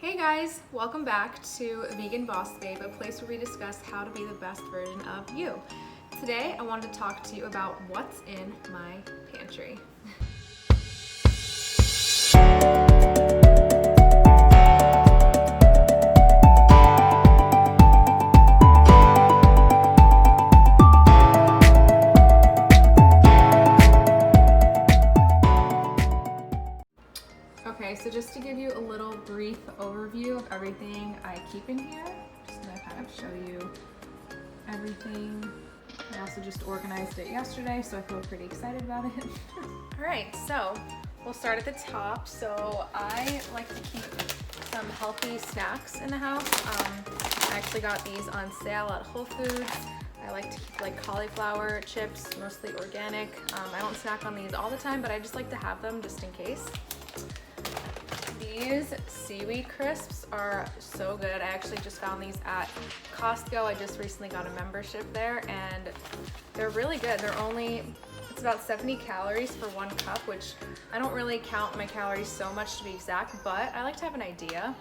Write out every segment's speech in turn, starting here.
Hey guys, welcome back to Vegan Boss Babe, a place where we discuss how to be the best version of you. Today I wanted to talk to you about what's in my pantry. Okay, so just to give you a little brief overview of everything I keep in here, just gonna kind of show you everything. I also just organized it yesterday, so I feel pretty excited about it. All right, so we'll start at the top. So I like to keep some healthy snacks in the house. I actually got these on sale at Whole Foods. I like to keep like cauliflower chips, mostly organic. I don't snack on these all the time, but I just like to have them just in case. These seaweed crisps are so good. I actually just found these at Costco. I just recently got a membership there and they're really good. It's about 70 calories for 1 cup, which I don't really count my calories so much to be exact, but I like to have an idea.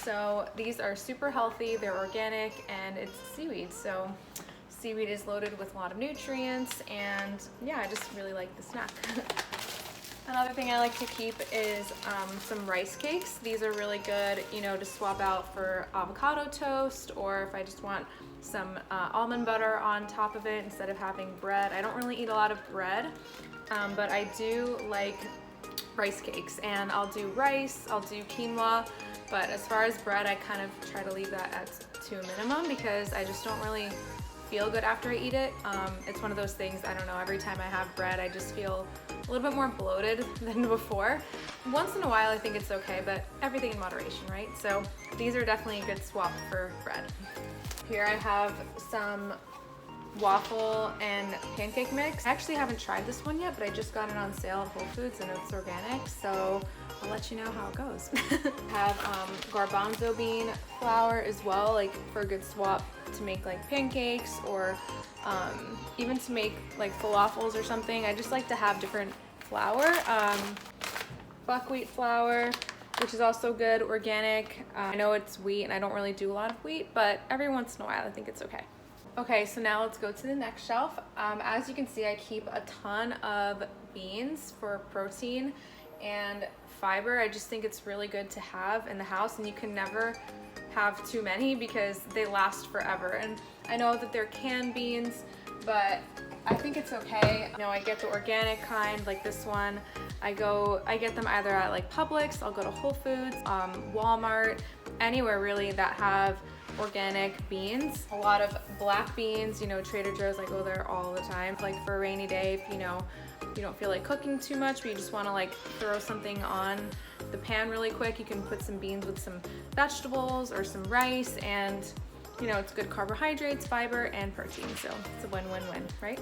So these are super healthy, they're organic, and it's seaweed. So seaweed is loaded with a lot of nutrients, and yeah, I just really like the snack. Another thing I like to keep is some rice cakes. These are really good, to swap out for avocado toast, or if I just want some almond butter on top of it instead of having bread. I don't really eat a lot of bread, but I do like rice cakes, and I'll do rice, I'll do quinoa, but as far as bread, I kind of try to leave that to a minimum because I just don't really feel good after I eat it. It's one of those things, I don't know, every time I have bread, I just feel a little bit more bloated than before. Once in a while, I think it's okay, but everything in moderation, right? So these are definitely a good swap for bread. Here I have some waffle and pancake mix. I actually haven't tried this one yet, but I just got it on sale at Whole Foods and it's organic, so I'll let you know how it goes. I have garbanzo bean flour as well, like for a good swap to make like pancakes or even to make like falafels or something. I just like to have different flour. Buckwheat flour, which is also good, organic. I know it's wheat and I don't really do a lot of wheat, but every once in a while I think it's okay. Okay, so now let's go to the next shelf. As you can see, I keep a ton of beans for protein and fiber. I just think it's really good to have in the house, and you can never have too many because they last forever. And I know that they're canned beans, but I think it's okay. I get the organic kind, like this one. I get them either at like Publix, I'll go to Whole Foods, Walmart, anywhere really that have organic beans. A lot of black beans, Trader Joe's, I go there all the time. Like for a rainy day, if you don't feel like cooking too much, but you just want to like throw something on the pan really quick, you can put some beans with some vegetables or some rice, and it's good carbohydrates, fiber, and protein, so it's a win-win-win, right?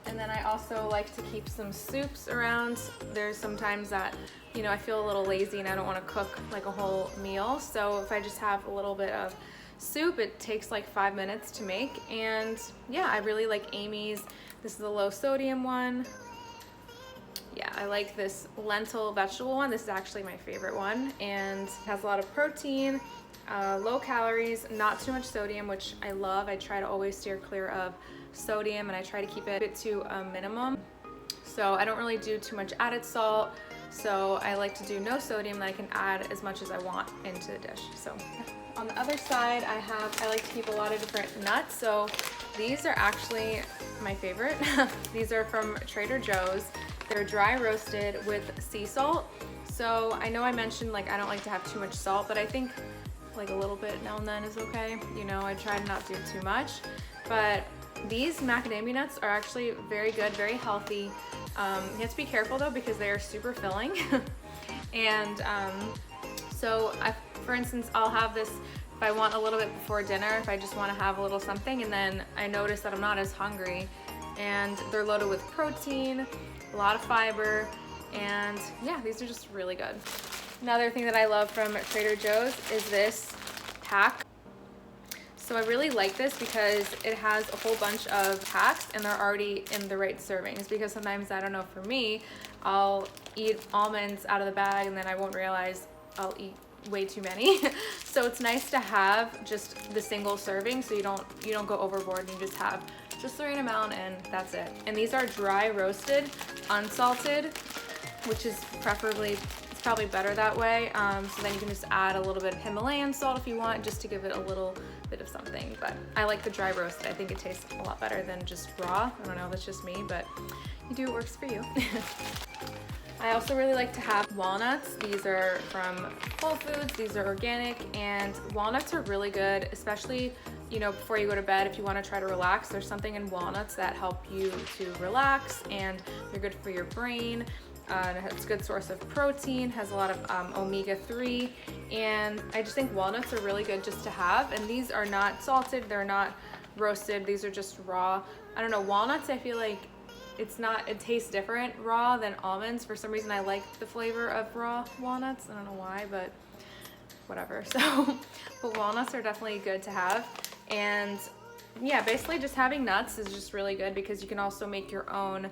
And then I also like to keep some soups around. There's sometimes that I feel a little lazy and I don't want to cook like a whole meal, so if I just have a little bit of soup, it takes like 5 minutes to make. And yeah, I really like Amy's. This is a low sodium one. Yeah, I like this lentil vegetable one. This is actually my favorite one, and it has a lot of protein, low calories, not too much sodium, which I love. I try to always steer clear of sodium, and I try to keep it to a minimum. So I don't really do too much added salt, so I like to do no sodium, that I can add as much as I want into the dish. So on the other side, I like to keep a lot of different nuts. So these are actually my favorite. These are from Trader Joe's. They're dry roasted with sea salt. So I know I mentioned like I don't like to have too much salt, but I think like a little bit now and then is okay. I try to not do too much. But these macadamia nuts are actually very good, very healthy. You have to be careful though because they are super filling. And so for instance, I'll have this if I want a little bit before dinner, if I just want to have a little something, and then I notice that I'm not as hungry. And they're loaded with protein, a lot of fiber, and yeah, these are just really good. Another thing that I love from Trader Joe's is this pack. So I really like this because it has a whole bunch of packs and they're already in the right servings, because sometimes, I don't know, for me, I'll eat almonds out of the bag and then I won't realize I'll eat way too many. So it's nice to have just the single serving so you don't go overboard and you just have just the right amount and that's it. And these are dry roasted, unsalted, which is it's probably better that way. So then you can just add a little bit of Himalayan salt if you want, just to give it a little bit of something. But I like the dry roasted. I think it tastes a lot better than just raw. I don't know, that's just me, but you do what works for you. I also really like to have walnuts. These are from Whole Foods. These are organic, and walnuts are really good, especially, you know, before you go to bed, if you want to try to relax. There's something in walnuts that help you to relax, and they're good for your brain. It's a good source of protein, has a lot of omega-3, and I just think walnuts are really good just to have. And these are not salted, they're not roasted, these are just raw. I don't know, walnuts, I feel like it tastes different raw than almonds. For some reason I like the flavor of raw walnuts. I don't know why, but whatever. So, but walnuts are definitely good to have. And yeah, basically just having nuts is just really good because you can also make your own,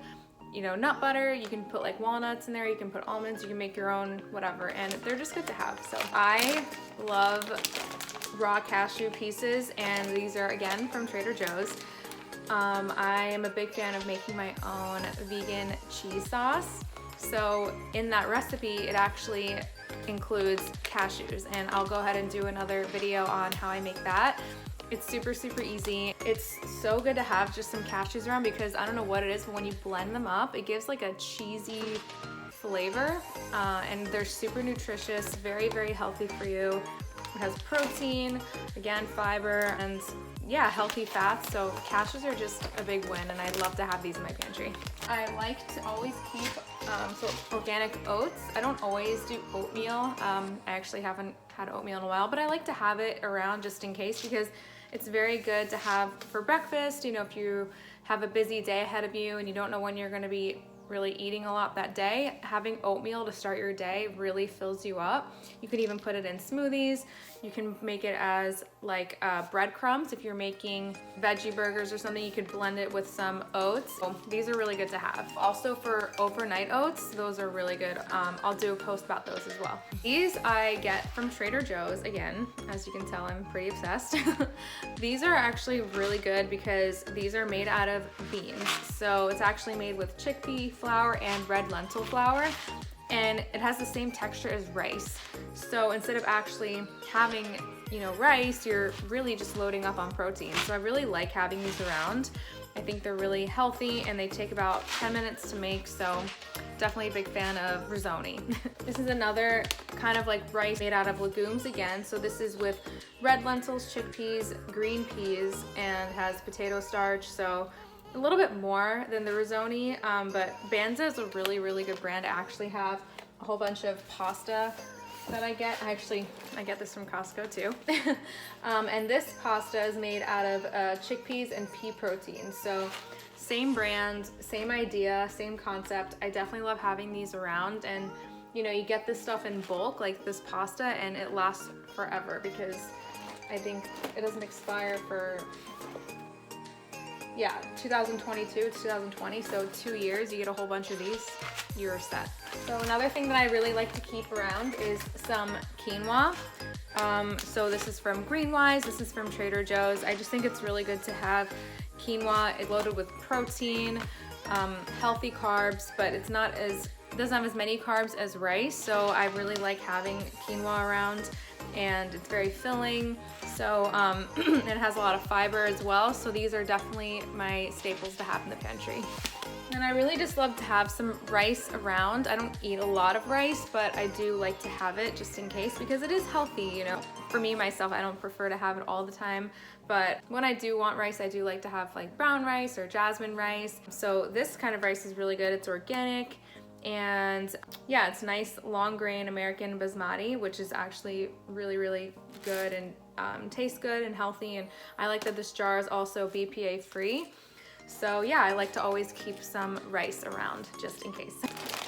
you know, nut butter. You can put like walnuts in there, you can put almonds, you can make your own whatever, and they're just good to have. So I love raw cashew pieces, and these are again from Trader Joe's. I am a big fan of making my own vegan cheese sauce. So in that recipe, it actually includes cashews, and I'll go ahead and do another video on how I make that. It's super, super easy. It's so good to have just some cashews around because I don't know what it is, but when you blend them up, it gives like a cheesy flavor, and they're super nutritious, very, very healthy for you. It has protein, again, fiber, and yeah, healthy fats. So cashews are just a big win, and I'd love to have these in my pantry. I like to always keep so organic oats. I don't always do oatmeal. I actually haven't had oatmeal in a while, but I like to have it around just in case because it's very good to have for breakfast. You know, if you have a busy day ahead of you and you don't know when you're going to be really eating a lot that day, having oatmeal to start your day really fills you up. You could even put it in smoothies. You can make it as like breadcrumbs. If you're making veggie burgers or something, you could blend it with some oats. So these are really good to have. Also for overnight oats, those are really good. I'll do a post about those as well. These I get from Trader Joe's. Again, as you can tell, I'm pretty obsessed. These are actually really good because these are made out of beans. So it's actually made with chickpea flour and red lentil flour, and it has the same texture as rice. So instead of actually having, you know, rice, you're really just loading up on protein. So I really like having these around. I think they're really healthy and they take about 10 minutes to make, so definitely a big fan of risotto. This is another kind of like rice made out of legumes again. So this is with red lentils, chickpeas, green peas, and has potato starch. So a little bit more than the risotto, but Banza is a really, really good brand. I actually have a whole bunch of pasta that I get. I get this from Costco too. And this pasta is made out of chickpeas and pea protein. So same brand, same idea, same concept. I definitely love having these around, and you know, you get this stuff in bulk, like this pasta, and it lasts forever because I think it doesn't expire for 2022 to 2020, so 2 years. You get a whole bunch of these, you're set. So another thing that I really like to keep around is some quinoa. So this is from Greenwise, this is from Trader Joe's. I just think it's really good to have quinoa. It's loaded with protein, healthy carbs, but it doesn't have as many carbs as rice, so I really like having quinoa around, and it's very filling. So it has a lot of fiber as well. So these are definitely my staples to have in the pantry. And I really just love to have some rice around. I don't eat a lot of rice, but I do like to have it just in case because it is healthy, you know. For me, myself, I don't prefer to have it all the time, but when I do want rice, I do like to have like brown rice or jasmine rice. So this kind of rice is really good. It's organic. And yeah, it's nice long grain American basmati, which is actually really, really good and tastes good and healthy. And I like that this jar is also BPA free. So yeah, I like to always keep some rice around just in case.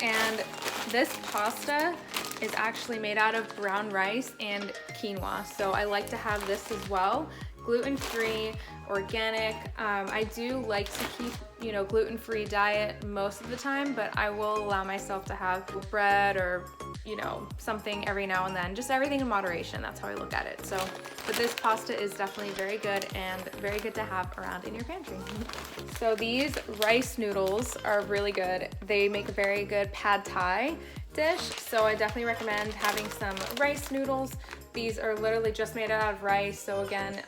And this pasta is actually made out of brown rice and quinoa. So I like to have this as well. Gluten-free, organic. I do like to keep, you know, gluten-free diet most of the time, but I will allow myself to have bread or you know, something every now and then, just everything in moderation. That's how I look at it. So, but this pasta is definitely very good and very good to have around in your pantry. So these rice noodles are really good. They make a very good pad thai dish. So I definitely recommend having some rice noodles. These are literally just made out of rice. So again,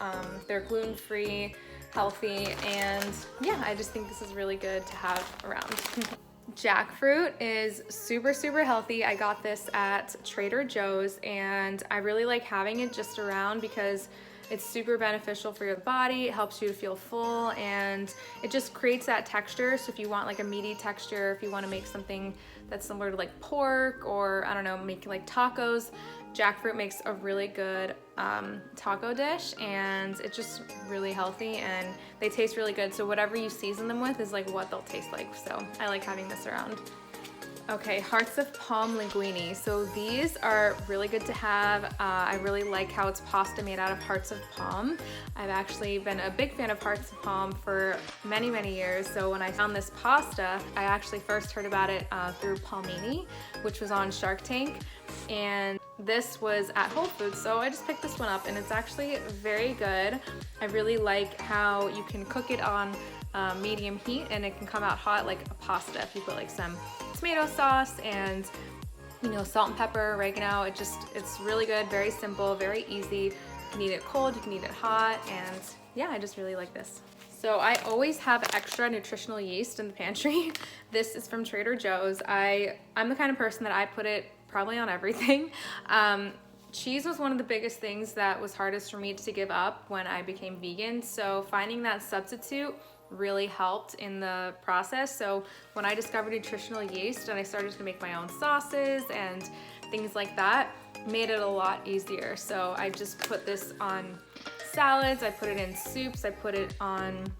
they're gluten-free, healthy, and yeah, I just think this is really good to have around. Jackfruit is super, super healthy. I got this at Trader Joe's and I really like having it just around because it's super beneficial for your body. It helps you to feel full and it just creates that texture. So if you want like a meaty texture, if you want to make something that's similar to like pork or I don't know, make like tacos, jackfruit makes a really good taco dish and it's just really healthy and they taste really good. So whatever you season them with is like what they'll taste like. So I like having this around. Okay, hearts of palm linguine. So these are really good to have. I really like how it's pasta made out of hearts of palm. I've actually been a big fan of hearts of palm for many, many years. So when I found this pasta, I actually first heard about it through Palmini, which was on Shark Tank. And this was at Whole Foods, so I just picked this one up and it's actually very good. I really like how you can cook it on medium heat and it can come out hot like a pasta if you put like some tomato sauce and you know, salt and pepper, oregano. It's really good, very simple, very easy. You can eat it cold, you can eat it hot, and yeah, I just really like this. So I always have extra nutritional yeast in the pantry. This is from Trader Joe's. I'm the kind of person that I put it probably on everything. Cheese was one of the biggest things that was hardest for me to give up when I became vegan. So finding that substitute really helped in the process. So when I discovered nutritional yeast and I started to make my own sauces and things like that, made it a lot easier. So I just put this on salads, I put it in soups, I put it on,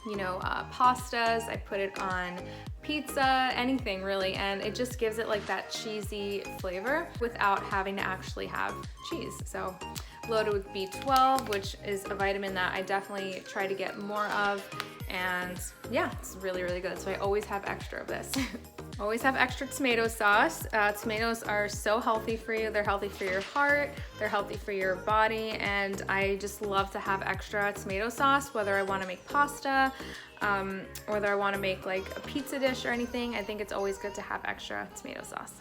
you know, pastas, I put it on pizza, anything really, and it just gives it like that cheesy flavor without having to actually have cheese. So loaded with B12, which is a vitamin that I definitely try to get more of, and yeah, it's really, really good. So I always have extra of this. Always have extra tomato sauce. Tomatoes are so healthy for you. They're healthy for your heart, they're healthy for your body, and I just love to have extra tomato sauce, whether I want to make pasta, whether I want to make like a pizza dish or anything. I think it's always good to have extra tomato sauce.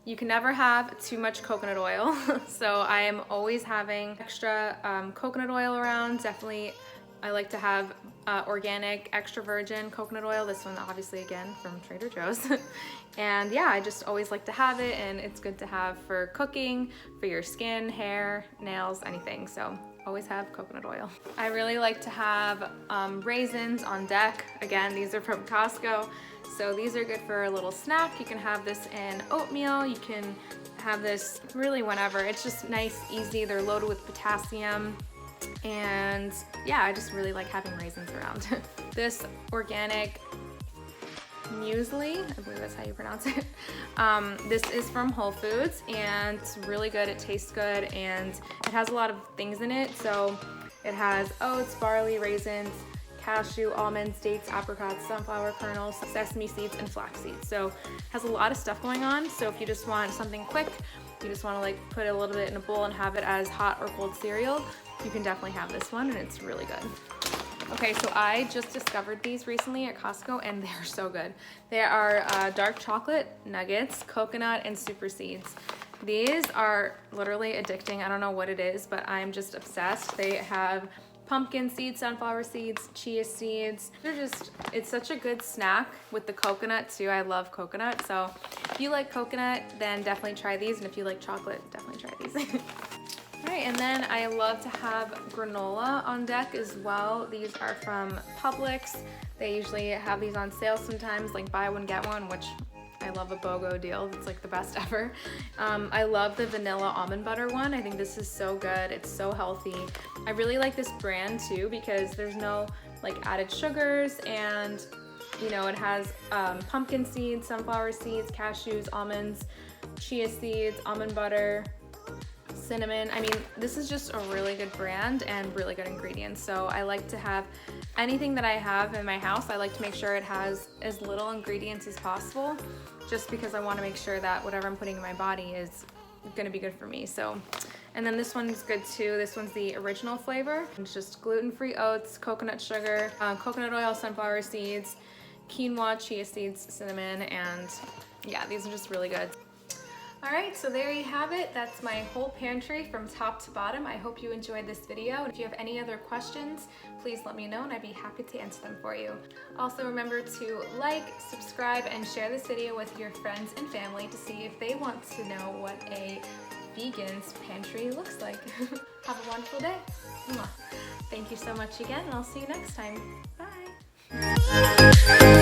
You can never have too much coconut oil, so I am always having extra coconut oil around. Definitely, I like to have organic, extra virgin coconut oil. This one, obviously, again, from Trader Joe's. And yeah, I just always like to have it, and it's good to have for cooking, for your skin, hair, nails, anything. So always have coconut oil. I really like to have raisins on deck. Again, these are from Costco. So these are good for a little snack. You can have this in oatmeal. You can have this really whenever. It's just nice, easy. They're loaded with potassium. And yeah, I just really like having raisins around. This organic muesli, I believe that's how you pronounce it. This is from Whole Foods and it's really good. It tastes good and it has a lot of things in it. So it has oats, barley, raisins, cashew, almonds, dates, apricots, sunflower kernels, sesame seeds, and flax seeds. So it has a lot of stuff going on. So if you just want something quick, you just want to like put a little bit in a bowl and have it as hot or cold cereal, you can definitely have this one and it's really good. Okay, so I just discovered these recently at Costco and they're so good. They are dark chocolate nuggets, coconut, and super seeds. These are literally addicting. I don't know what it is, but I'm just obsessed. They have pumpkin seeds, sunflower seeds, chia seeds. It's such a good snack with the coconut too. I love coconut. So if you like coconut, then definitely try these. And if you like chocolate, definitely try these. All right, and then I love to have granola on deck as well. These are from Publix. They usually have these on sale sometimes, like buy one, get one, which I love a BOGO deal. It's like the best ever. I love the vanilla almond butter one. I think this is so good. It's so healthy. I really like this brand too because there's no like added sugars and you know, it has pumpkin seeds, sunflower seeds, cashews, almonds, chia seeds, almond butter, cinnamon. I mean, this is just a really good brand and really good ingredients. So I like to have anything that I have in my house, I like to make sure it has as little ingredients as possible, just because I want to make sure that whatever I'm putting in my body is gonna be good for me. So, and then this one's good too. This one's the original flavor. It's just gluten-free oats, coconut sugar, coconut oil, sunflower seeds, quinoa, chia seeds, cinnamon, and yeah, these are just really good. All right, so there you have it. That's my whole pantry from top to bottom. I hope you enjoyed this video. If you have any other questions, please let me know and I'd be happy to answer them for you. Also remember to like, subscribe, and share this video with your friends and family to see if they want to know what a vegan's pantry looks like. Have a wonderful day. Mwah. Thank you so much again, and I'll see you next time. Bye.